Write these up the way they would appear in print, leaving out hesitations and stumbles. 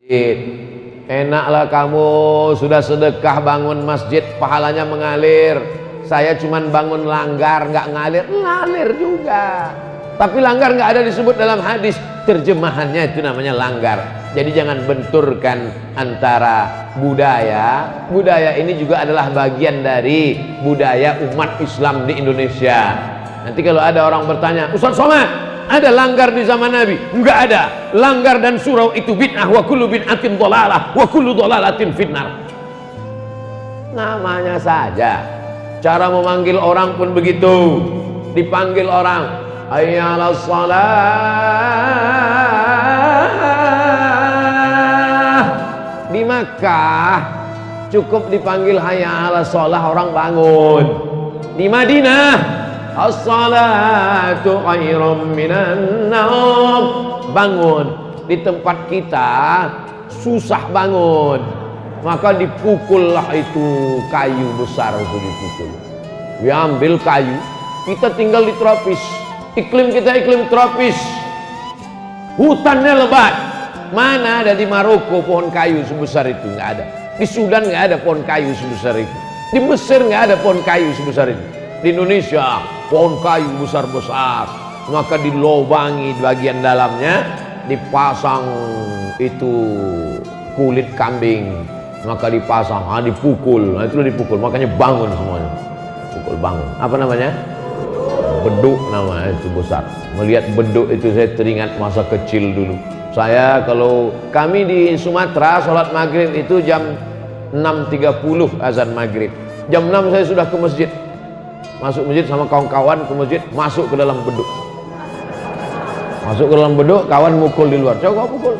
Enaklah kamu sudah sedekah bangun masjid, pahalanya mengalir. Saya cuman bangun langgar, nggak ngalir juga. Tapi langgar nggak ada disebut dalam hadis. Terjemahannya itu namanya langgar. Jadi jangan benturkan antara budaya. Budaya ini juga adalah bagian dari budaya umat Islam di Indonesia. Nanti kalau ada orang bertanya, Ustaz Somad, ada langgar di zaman Nabi? Enggak ada. Langgar dan surau itu bid'ah, wa kullu bid'atin dhalalah, wa kullu dhalalatin finnar. Namanya saja. Cara memanggil orang pun begitu. Dipanggil orang, hayya 'alas shalah. Di Makkah cukup dipanggil hayya 'alas shalah, orang bangun. Di Madinah, as-salatu khairum minan naum, bangun. Di tempat kita susah bangun, maka dipukullah itu kayu besar itu dipukul. Diambil kayu. Kita tinggal di tropis, iklim kita iklim tropis, hutannya lebat. Mana ada di Maroko pohon kayu sebesar itu? Nggak ada. Di Sudan nggak ada pohon kayu sebesar itu. Di Mesir nggak ada pohon kayu sebesar itu. Di Indonesia pohon kayu besar-besar, maka dilobangi di bagian dalamnya, dipasang itu kulit kambing, maka dipasang, dipukul. Nah itu dipukul, makanya bangun semuanya. Pukul bangun. Apa namanya? Beduk namanya, itu besar. Melihat beduk itu saya teringat masa kecil dulu. Saya kalau kami di Sumatera sholat maghrib itu jam 6.30 azan maghrib. Jam 6 saya sudah ke masjid. Masuk masjid sama kawan-kawan ke masjid, masuk ke dalam beduk. Masuk ke dalam beduk, kawan mukul di luar. Coba pukul.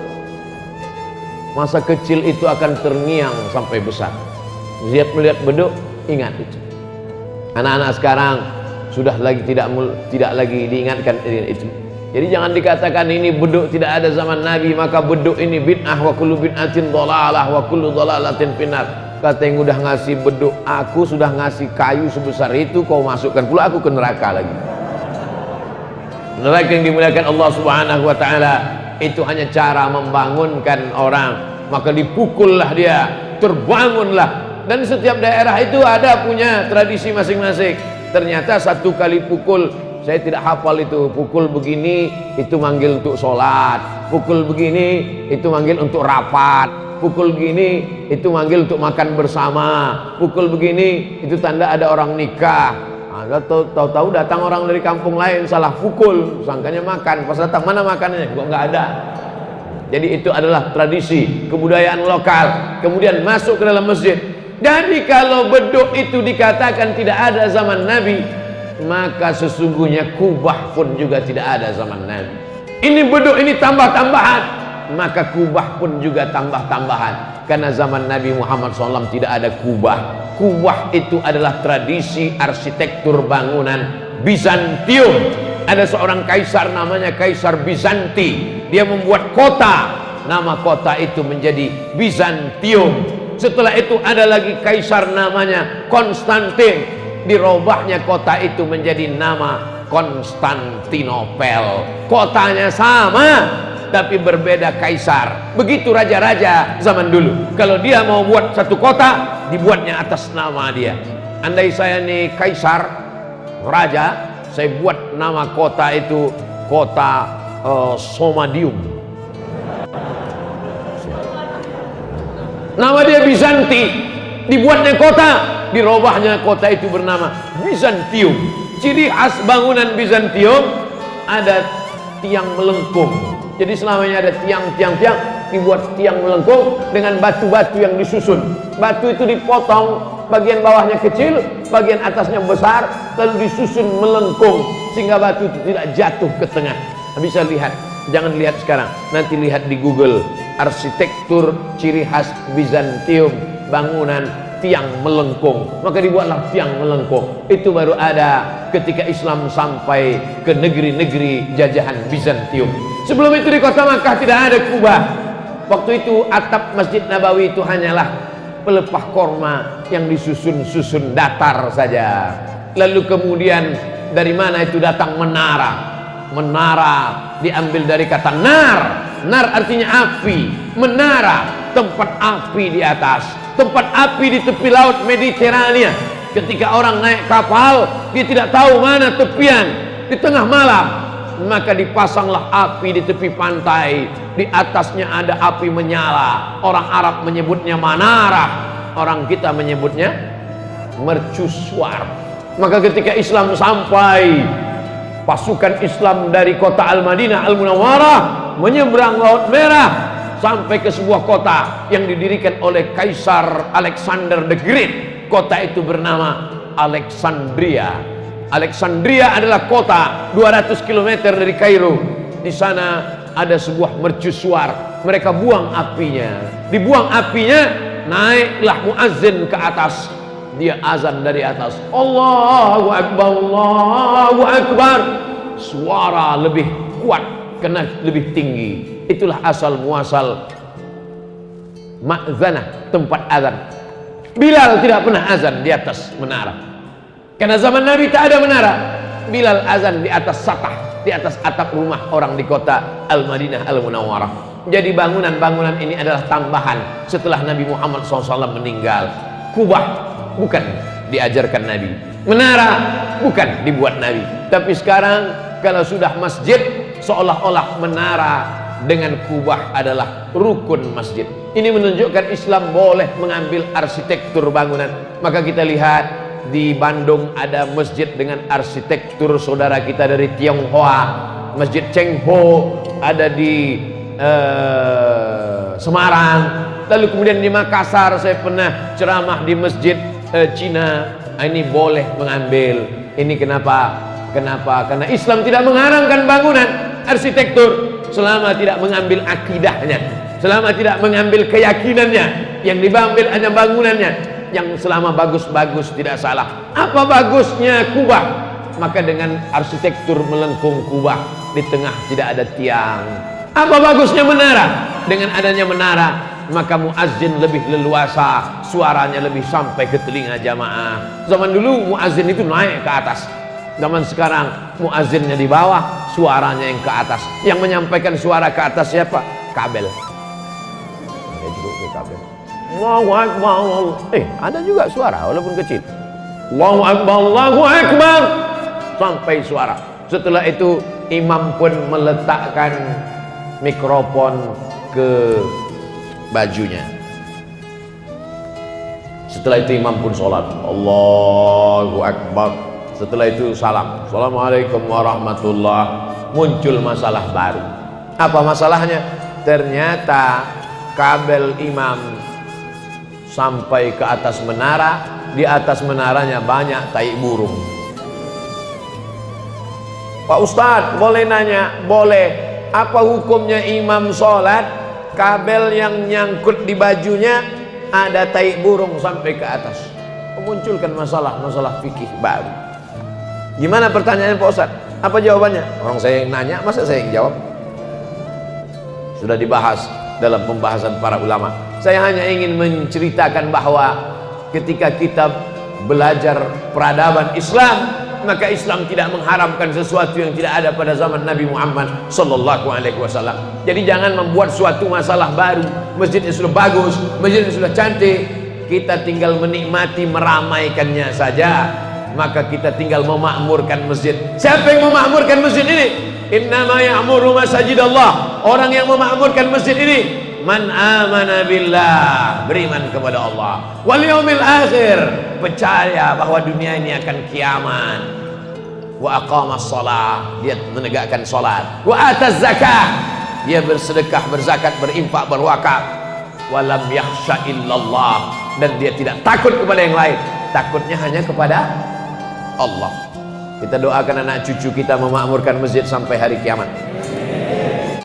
Masa kecil itu akan terngiang sampai besar. Melihat beduk, ingat itu. Anak-anak sekarang sudah lagi tidak lagi diingatkan itu. Jadi jangan dikatakan ini beduk tidak ada zaman Nabi, maka beduk ini bid'ah, wa kullu bid'atin dhalalah, wa kullu dhalalatin finnar. Kata yang udah ngasih beduk, aku sudah ngasih kayu sebesar itu, kau masukkan pula aku ke neraka lagi. Neraka yang dimuliakan Allah Subhanahu wa taala itu hanya cara membangunkan orang, maka dipukullah dia, terbangunlah. Dan setiap daerah itu ada punya tradisi masing-masing. Ternyata satu kali pukul, saya tidak hafal itu, pukul begini itu manggil untuk sholat, pukul begini itu manggil untuk rapat, pukul begini itu manggil untuk makan bersama, pukul begini itu tanda ada orang nikah. Tahu-tahu datang orang dari kampung lain, salah pukul, sangkanya makan, pas datang mana makanannya, kok nggak ada. Jadi itu adalah tradisi kebudayaan lokal, kemudian masuk ke dalam masjid. Jadi kalau beduk itu dikatakan tidak ada zaman Nabi, maka sesungguhnya kubah pun juga tidak ada zaman Nabi. Ini beduk ini tambah-tambahan, maka kubah pun juga tambah-tambahan. Karena zaman Nabi Muhammad SAW tidak ada kubah. Kubah itu adalah tradisi arsitektur bangunan Bizantium. Ada seorang kaisar namanya Kaisar Bizanti. Dia membuat kota, nama kota itu menjadi Bizantium. Setelah itu ada lagi kaisar namanya Konstantin. Dirobahnya kota itu menjadi nama Konstantinopel. Kotanya sama, tapi berbeda kaisar. Begitu raja-raja zaman dulu. Kalau dia mau buat satu kota, dibuatnya atas nama dia. Andai saya nih kaisar, raja, saya buat nama kota itu kota Somadium. Nama dia Bizanti. Dibuatnya kota, dirobahnya kota itu bernama Bizantium. Ciri khas bangunan Bizantium ada tiang melengkung. Jadi selamanya ada tiang-tiang, dibuat tiang melengkung dengan batu-batu yang disusun. Batu itu dipotong, bagian bawahnya kecil, bagian atasnya besar, lalu disusun melengkung sehingga batu itu tidak jatuh ke tengah. Bisa lihat, jangan lihat sekarang, nanti lihat di Google arsitektur ciri khas Bizantium, bangunan tiang melengkung. Maka dibuatlah tiang melengkung. Itu baru ada ketika Islam sampai ke negeri-negeri jajahan Bizantium. Sebelum itu di kota Makkah tidak ada kubah. Waktu itu atap Masjid Nabawi itu hanyalah pelepah korma yang disusun-susun datar saja. Lalu kemudian dari mana itu datang menara? Menara diambil dari kata nar. Nar artinya api. menara, tempat api di atas, tempat api di tepi laut Mediterania. Ketika orang naik kapal, dia tidak tahu mana tepian di tengah malam, maka dipasanglah api di tepi pantai. Di atasnya ada api menyala. Orang Arab menyebutnya manarah, orang kita menyebutnya mercusuar. Maka ketika Islam sampai, pasukan Islam dari kota Al-Madinah Al-Munawwarah menyeberang Laut Merah sampai ke sebuah kota yang didirikan oleh Kaisar Alexander the Great. Kota itu bernama Alexandria. Alexandria adalah kota 200 km dari Kairo. Di sana ada sebuah mercusuar. Mereka buang apinya. Dibuang apinya, naiklah muazzin ke atas. Dia azan dari atas, Allahu Akbar, Allahu Akbar. Suara lebih kuat karena lebih tinggi. Itulah asal muasal ma'zanah, tempat azan. Bilal tidak pernah azan di atas menara, karena zaman Nabi tak ada menara. Bilal azan di atas satah, di atas atap rumah orang di kota Al-Madinah Al-Munawwarah. Jadi bangunan-bangunan ini adalah tambahan setelah Nabi Muhammad SAW meninggal. Kubah bukan diajarkan Nabi, menara bukan dibuat Nabi. Tapi sekarang kalau sudah masjid, seolah-olah menara dengan kubah adalah rukun masjid. Ini menunjukkan Islam boleh mengambil arsitektur bangunan. Maka kita lihat di Bandung ada masjid dengan arsitektur saudara kita dari Tionghoa, Masjid Cheng Ho. Ada di Semarang. Lalu kemudian di Makassar saya pernah ceramah di masjid Cina. Ini boleh mengambil. Ini kenapa? Karena Islam tidak mengarangkan bangunan arsitektur selama tidak mengambil akidahnya, selama tidak mengambil keyakinannya. Yang diambil hanya bangunannya. Yang selama bagus-bagus tidak salah. Apa bagusnya kubah? Maka dengan arsitektur melengkung kubah, di tengah tidak ada tiang. Apa bagusnya menara? Dengan adanya menara, maka muazzin lebih leluasa, suaranya lebih sampai ke telinga jamaah. Zaman dulu muazzin itu naik ke atas. Zaman sekarang muazzinnya di bawah, suaranya yang ke atas. Yang menyampaikan suara ke atas siapa? Kabel. Ada juga ke kabel. Allahu Akbar. Ada juga suara walaupun kecil. Allahu Akbar, Allahu Akbar. Sampai suara. Setelah itu imam pun meletakkan mikrofon ke bajunya. Setelah itu imam pun sholat, Allahu Akbar. Setelah itu salam, Assalamualaikum warahmatullah. Muncul masalah baru. Apa masalahnya? Ternyata kabel imam sampai ke atas menara. Di atas menaranya banyak tai burung. Pak Ustadz, boleh nanya? Boleh. Apa hukumnya imam sholat, kabel yang nyangkut di bajunya ada tai burung sampai ke atas? Memunculkan masalah fikih baru. Gimana pertanyaan Pak Ustadz? Apa jawabannya? Orang saya yang nanya, masa saya yang jawab? Sudah dibahas dalam pembahasan para ulama. Saya hanya ingin menceritakan bahwa ketika kita belajar peradaban Islam, maka Islam tidak mengharamkan sesuatu yang tidak ada pada zaman Nabi Muhammad sallallahu alaihi wasallam. Jadi jangan membuat suatu masalah baru. Masjidnya sudah bagus, masjidnya sudah cantik, kita tinggal menikmati meramaikannya saja. Maka kita tinggal memakmurkan masjid. Siapa yang memakmurkan masjid ini? Innama ya'muru masajidallah. Orang yang memakmurkan masjid ini man amana billah, beriman kepada Allah, wal yaumil akhir, percaya bahwa dunia ini akan kiamat, wa aqamas shalah, dia menegakkan salat, wa ataz zakah, dia bersedekah, berzakat, berinfak, berwakaf, wa lam yakhsha illallah, dan dia tidak takut kepada yang lain, takutnya hanya kepada Allah. Kita doakan anak cucu kita memakmurkan masjid sampai hari kiamat.